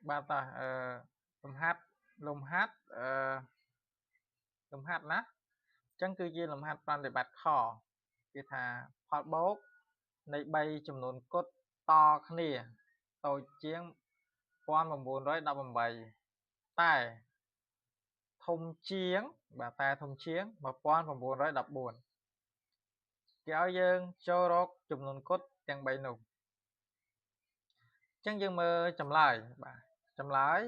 បាទតាលំហាត់លំហាត់លំហាត់ណាអញ្ចឹងគឺជាលំហាត់ប្រតិបត្តិខគេថាផលបូកនៃ3ចំនួនគត់តគ្នាតូចជាង1918តែធំជាងបាទតែធំជាង1914គេឲ្យយើងចូលរកចំនួនគត់ទាំង3នោះអញ្ចឹងយើងមើលចម្លើយបាទចម្លើយ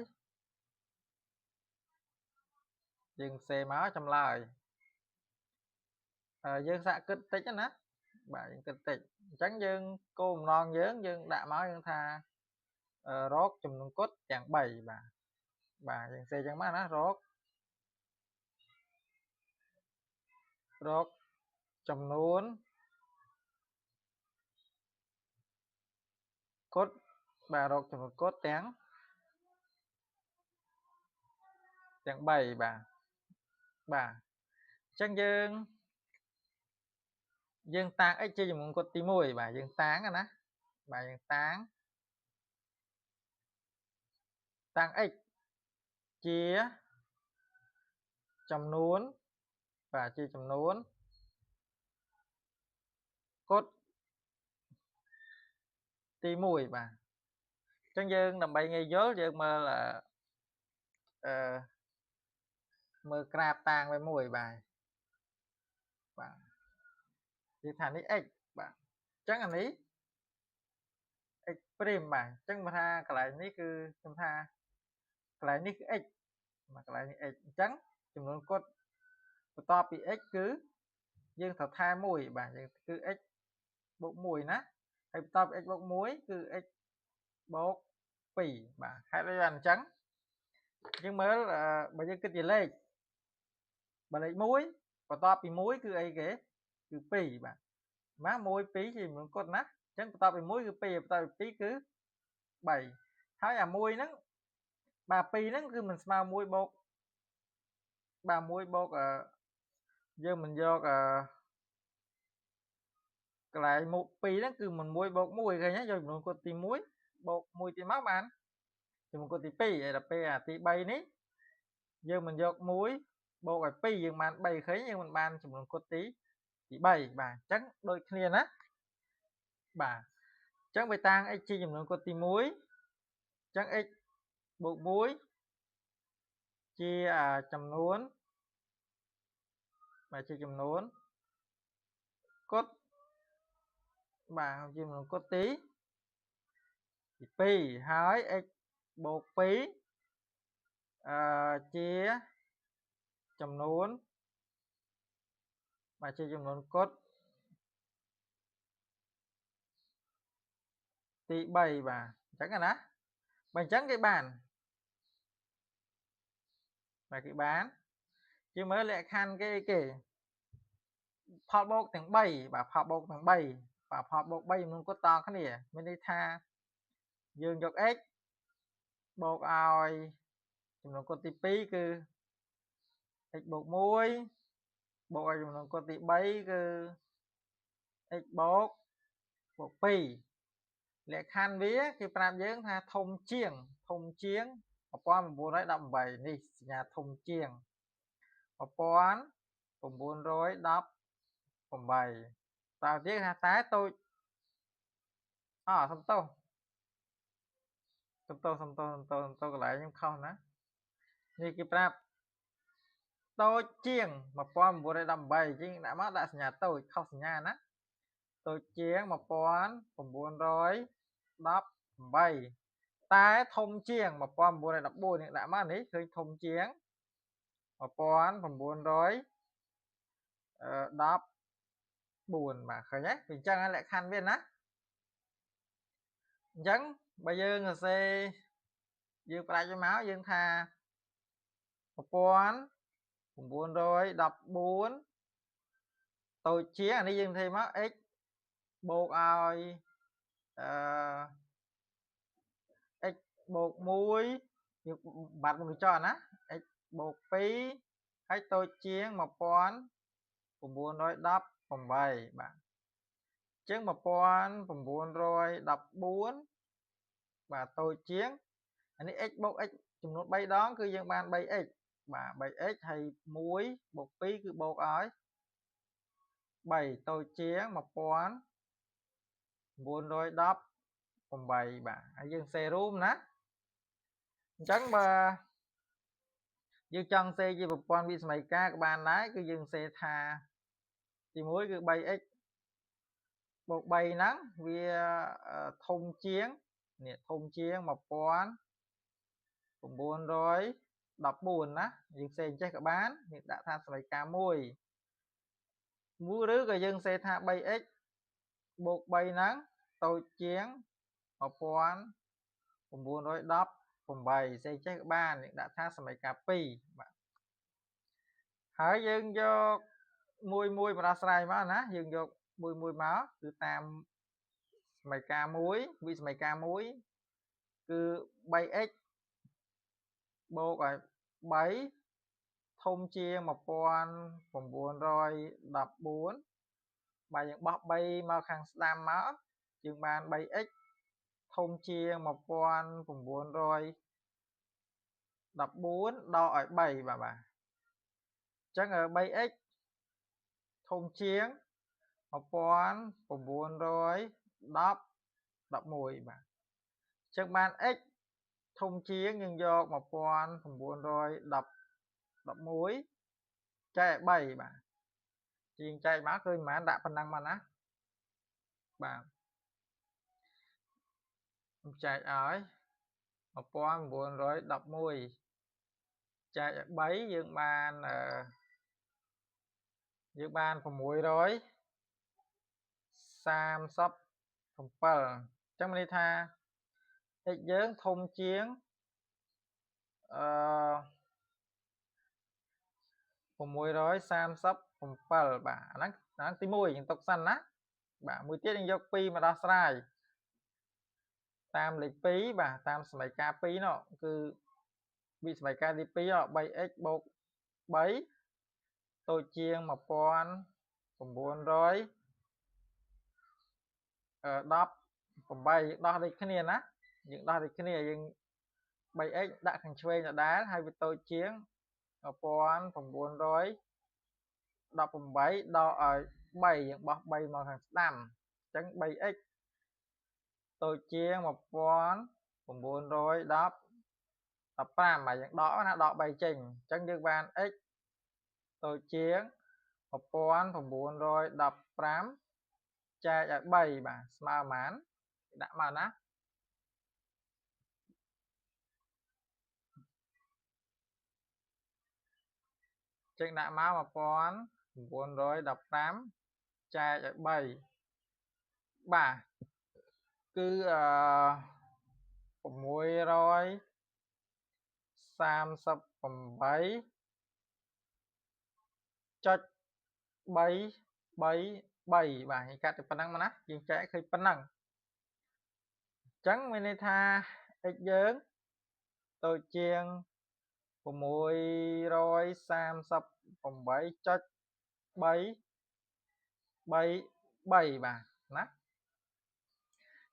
យើងសេមកចម្លើយយើងសាកគិតតិចណាបាទយើងគិតតិចអញ្ចឹងយើងគោលបំណងយើងដាក់មកយើងថារកចំនួនគត់ទាំង3បាទយើងសេអញ្ចឹងមកណារកចំនួនគត់បាទរកចំនួនគត់ទាំង3បាទអញ្ចឹងយើងតាំង x ជាចំនួនគត់ទី1បាទយើងតាំងណាបាទយើងតាំង x ជាចំនួនបាទជាចំនួនគត់ទី1បាទអញ្ចឹងយើងដើម្បីងាយយល់យើងមើលមើលក្រាបតាំងไว้មួយបាទនិយាយថានេះ x បាទអញ្ចឹងអានេះ x ព្រីមបាទអញ្ចឹងបើថាកន្លែងនេះគឺខ្ញុំថាកន្លែងនេះគឺ x បាទកន្លែងនេះ x អញ្ចឹងចំនួនគត់បន្ទាប់ពី x គឺយើងត្រូវថែ1បាទយើងគឺ x បូក1ណាហើយបន្ទាប់ពី x បូក1គឺ x បូក2បាទហេតុអីបានអញ្ចឹងយើងមើលបើយើងគិតជាលេខបើលេខ1បន្ទាប់ពី1គឺអីគេគឺ2បាទណា1 2ជាចំនួនគត់ណាអញ្ចឹងបន្ទាប់ពី1គឺ2បន្ទាប់ពី2គឺ3ហើយអា1ហ្នឹងបាទ2ហ្នឹងគឺមិនស្មើ1បូកបាទ1បូកយើងមិនយកកន្លែងមុខ2ហ្នឹងគឺមិន1បូក1ឃើញទេយកចំនួនគត់ទី1បូក1ទៀតមកបានចំនួនគត់ទី2ហើយដល់ពេលអាទី3នេះយើងមិនយក1បូកឲ្យ2យើងបាន3ឃើញយើងមិនបានចំនួនគត់ទី3បាទអញ្ចឹងដូចគ្នាណាបាទអញ្ចឹងវាតាំង x ជាចំនួនគត់ទី1អញ្ចឹង x បូក1ជាចំនួនបាទជាចំនួនគត់បាទជាចំនួនគត់ទី2ហើយ x បូក2ជាចំនួនបាទជាចំនួនគត់ទី3បាទអញ្ចឹងណាបើអញ្ចឹងគេបានបាទគេបានជាមើលលក្ខខណ្ឌគេផលបូកទាំង3បាទផលបូកទាំង3បាទផលបូក3ចំនួនគត់តគ្នាមានន័យថាយើងយក x បូកឲ្យចំនួនគត់ទី2គឺ x បូក1បូកឲ្យចំនួនគត់ទី3គឺ x បូក2លក្ខខណ្ឌវាគេប្រាប់យើងថាធំជាង1918នេះសញ្ញាធំជាង1918តើទៀតថាតែតូចសំទោសកន្លែងខ្ញុំខុសណានេះគេប្រាប់តូចជាង1918ជាងដាក់មកដាក់សញ្ញាតូចខុសសញ្ញាណាតូចជាង1918តែធំជាង1914នេះដាក់មកនេះឃើញធំជាង1914បាទឃើញទេអញ្ចឹងលក្ខខណ្ឌវាណាអញ្ចឹងបើយើងសរសេរយើងផ្ដាច់វាមកយើងថា1914តូចជាងអានេះយើងធ្វើមក x បូកឲ្យx បូក1យើងបាត់មុខកញ្ចក់ណា x បូក2ហើយតូចជាង1918បាទអញ្ចឹង1914បាទតូចជាង អានេះ x បូក x ចំនួន3ដងគឺយើងបាន 3x បាទ 3x ហើយ1បូក2គឺបូកឲ្យ3តូចជាង1918បាទហើយយើងសេរួមណាអញ្ចឹងបើយើងចង់សេជាប្រព័ន្ធវិស្ម័យការក៏បានដែរគឺយើងសេថាទី1គឺ 3x បូក3ហ្នឹងវាធំជាងនេះធំជាង1914ណាយើងសេអញ្ចេះក៏បានយើងដាក់ថាសមីការ1ឬក៏យើងសេថា 3x បូក3ហ្នឹងតូចជាង1918សេអញ្ចេះក៏បានយើងដាក់ថាសមីការ2បាទហើយយើងយកមួយមកដោះស្រាយមកណាយើងយកមួយមកគឺតាមសមីការ1វិសមីការ1គឺ 3x បូកឲ្យ3ធំជាង1914បាទយើងបោះ3មកខាងស្ដាំមកយើងបាន 3x ធំជាង1914ដកឲ្យ3បាទអញ្ចឹង 3x ធំជាង1911បាទអញ្ចឹងបាន x ធំជាងយើងយក1911ចែកឲ្យ3បាទជាងចែកមកឃើញប៉ុន្មានដាក់ប៉ុណ្ណឹងមកណាបាទចែកឲ្យ1911ចែកឲ្យ3យើងបាន637អញ្ចឹងមានន័យថា x យើងធំជាង637បាទអាហ្នឹងទី1យើងទុកសិនណាបាទមួយទៀតយើងយក2មកដោះស្រាយតាមលេខ2បាទតាមសមីការ2នោះគឺវិសមីការទី2 3x បូក3តូចជាង1910យើងដោះដូចគ្នាណាយើងដោះដូចគ្នាយើង 3x ដាក់ខាងឆ្វេងដដែលហើយវាតូចជាង1918ដកឲ្យ3យើងបោះ3មកខាងស្ដាំអញ្ចឹង 3x តូចជាង1915បាទយើងដកណាដក3ចេញអញ្ចឹងយើងបាន x តូចជាង1915ចែកឲ្យ3បាទស្មើប៉ុន្មានដាក់មកណាចឹងដាក់មក1915ចែកឲ្យ3បាទគឺ638.333បាទយើងកាត់ទៅប៉ុណ្ណឹងមកណាយើងចែកឃើញប៉ុណ្ណឹងអញ្ចឹងមានន័យថា x យើងតូចជាង638.333បាទណា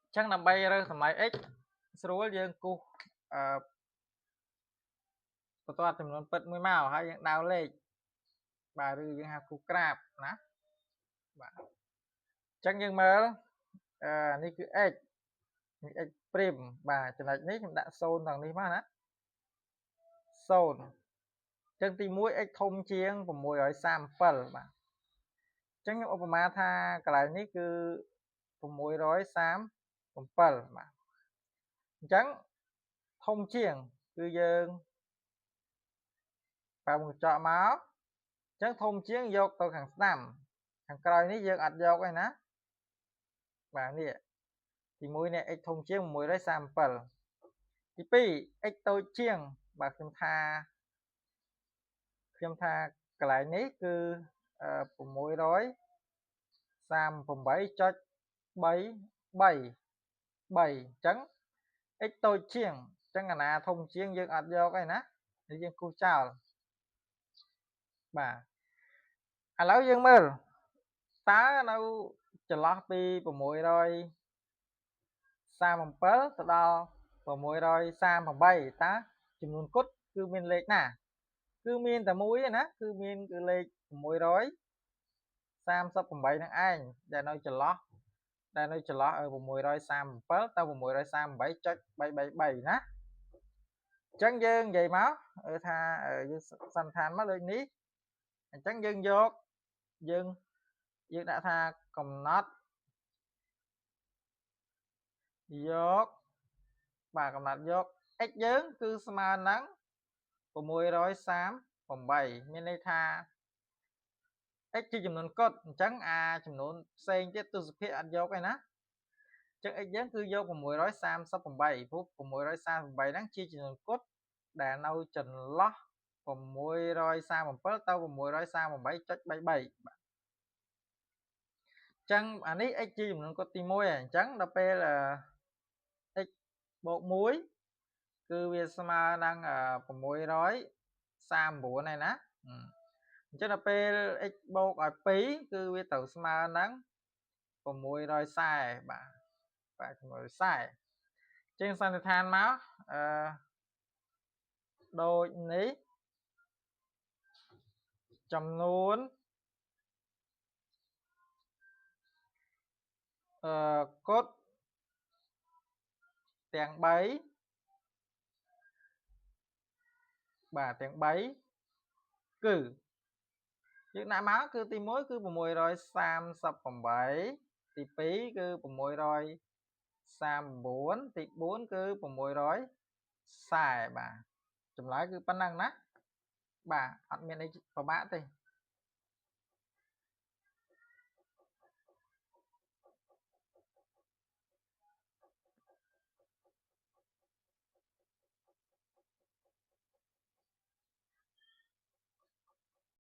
អញ្ចឹងដើម្បីរើសតម្លៃ x ស្រួលយើងគូសបន្ទាត់ចំនួនពិតមួយមកហើយយើងដៅលេខបាទឬយើងហៅគូក្រាបណាបាទអញ្ចឹងយើងមើលនេះគឺ x នេះ x ព្រីមបាទចំណុចនេះខ្ញុំដាក់0ដល់នេះមកណា0អញ្ចឹងទី1 x ធំជាង637បាទអញ្ចឹងខ្ញុំឧបមាថាកន្លែងនេះគឺ637បាទអញ្ចឹងធំជាងគឺយើងបើមកចកមកអញ្ចឹងធំជាងយកទៅខាងស្ដាំខាងក្រោយនេះយើងអត់យកទេណាបាទនេះទី1នេះ x ធំជាង637ទី2 x តូចជាងបាទខ្ញុំថាកន្លែងនេះគឺ638.333អញ្ចឹង x តូចជាងអញ្ចឹងអាណាធំជាងយើងអត់យកទេណានេះយើងគូសចោលបាទឥឡូវយើងមើលតើនៅចន្លោះពី637ទៅដល់ 638តាចំនួនគត់គឺមានលេខណាគឺមានតែមួយទេណាគឺមានគឺលេខ638នឹងឯងដែលនៅចន្លោះ637ទៅ638.333ណាអញ្ចឹងយើងនិយាយមកថាយើងសន្និដ្ឋានមកដូចនេះអញ្ចឹងយើងយកយើងដាក់ថាកំណត់យកកំណត់យក x យើងគឺស្មើនឹង638មានន័យថា x ជាចំនួនកុដអញ្ចឹងអាចំនួនផ្សេងទៀតទស្សភាគអត់យកទេណាអញ្ចឹង x យើងគឺយក638ព្រោះ638ហ្នឹងជាចំនួនកុដដែលនៅចន្លោះ637ទៅ638.33បាទអញ្ចឹងអានេះ x ជាចំនួនកុដទី1ហើយអញ្ចឹងដល់ពេលx បូក1គឺវាស្មើនឹង639ហើយណាអញ្ចឹងដល់ពេល x បូកឲ្យ2គឺវាត្រូវស្មើនឹង640បាទ640អញ្ចឹងសន្និដ្ឋានមកដូចនេះចំនួនកុដទាំង3បាទទាំង3គឺយើងដាក់មកគឺទី1គឺ638ទី2គឺ639ទី4គឺ640បាទចម្លើយគឺប៉ុណ្ណឹងណាបាទអត់មានអីពិបាកទេ